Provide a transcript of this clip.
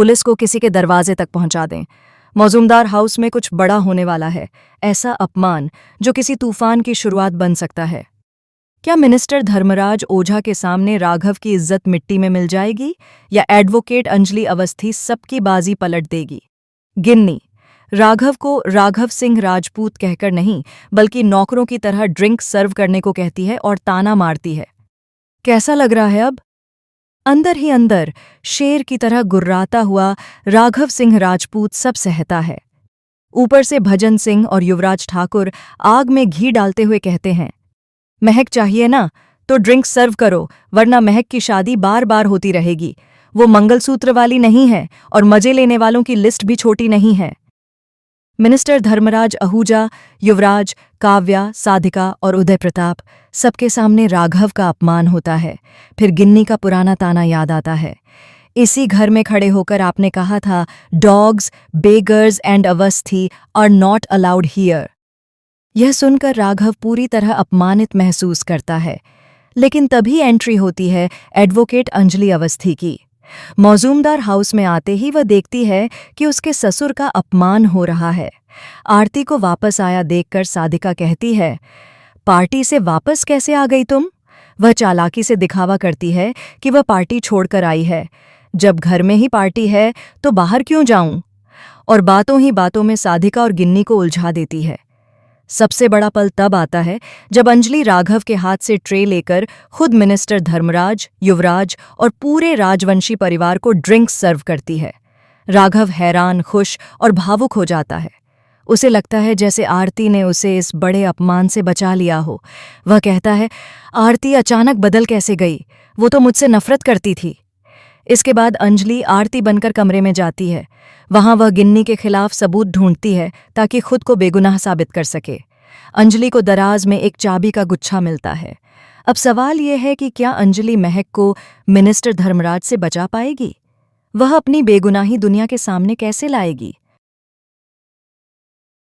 Police को किसी के दरवाजे तक पहुंचा दें। मौजूमदार हाउस में कुछ बड़ा होने वाला है, ऐसा अपमान जो किसी तूफान की शुरुआत बन सकता है। क्या मिनिस्टर धर्मराज ओझा के सामने राघव की इज्जत मिट्टी में मिल जाएगी या एडवोकेट अंजलि अवस्थी सबकी बाजी पलट देगी? गिन्नी राघव को राघव सिंह राजपूत कहकर नहीं बल्कि नौकरों की तरह ड्रिंक सर्व करने को कहती है और ताना मारती है। कैसा लग रहा है अब? अंदर ही अंदर शेर की तरह गुर्राता हुआ राघव सिंह राजपूत सब सहता है। ऊपर से भजन सिंह और युवराज ठाकुर आग में घी डालते हुए कहते हैं, महक चाहिए ना तो ड्रिंक सर्व करो, वरना महक की शादी बार बार होती रहेगी। वो मंगलसूत्र वाली नहीं है और मजे लेने वालों की लिस्ट भी छोटी नहीं है। मिनिस्टर धर्मराज आहूजा, युवराज, काव्या, साधिका और उदय प्रताप सबके सामने राघव का अपमान होता है। फिर गिन्नी का पुराना ताना याद आता है, इसी घर में खड़े होकर आपने कहा था, dogs, beggars and Awasthi are not allowed here. यह सुनकर राघव पूरी तरह अपमानित महसूस करता है, लेकिन तभी एंट्री होती है एडवोकेट अंजलि अवस्थी की। मौजूमदार हाउस में आते ही वह देखती है कि उसके ससुर का अपमान हो रहा है। आरती को वापस आया देखकर साधिका कहती है, पार्टी से वापस कैसे आ गई तुम? वह चालाकी से दिखावा करती है कि वह पार्टी छोड़कर आई है। जब घर में ही पार्टी है तो बाहर क्यों जाऊं? और बातों ही बातों में साधिका और गिन्नी को उलझा देती है। सबसे बड़ा पल तब आता है जब अंजलि राघव के हाथ से ट्रे लेकर खुद मिनिस्टर धर्मराज, युवराज और पूरे राजवंशी परिवार को ड्रिंक्स सर्व करती है। राघव हैरान, खुश और भावुक हो जाता है। उसे लगता है जैसे आरती ने उसे इस बड़े अपमान से बचा लिया हो। वह कहता है, आरती अचानक बदल कैसे गई? वो तो मुझसे नफरत करती थी। इसके बाद अंजलि आरती बनकर कमरे में जाती है। वहां वह गिन्नी के खिलाफ सबूत ढूंढती है ताकि खुद को बेगुनाह साबित कर सके। अंजलि को दराज में एक चाबी का गुच्छा मिलता है। अब सवाल यह है कि क्या अंजलि महक को मिनिस्टर धर्मराज से बचा पाएगी? वह अपनी बेगुनाही दुनिया के सामने कैसे लाएगी?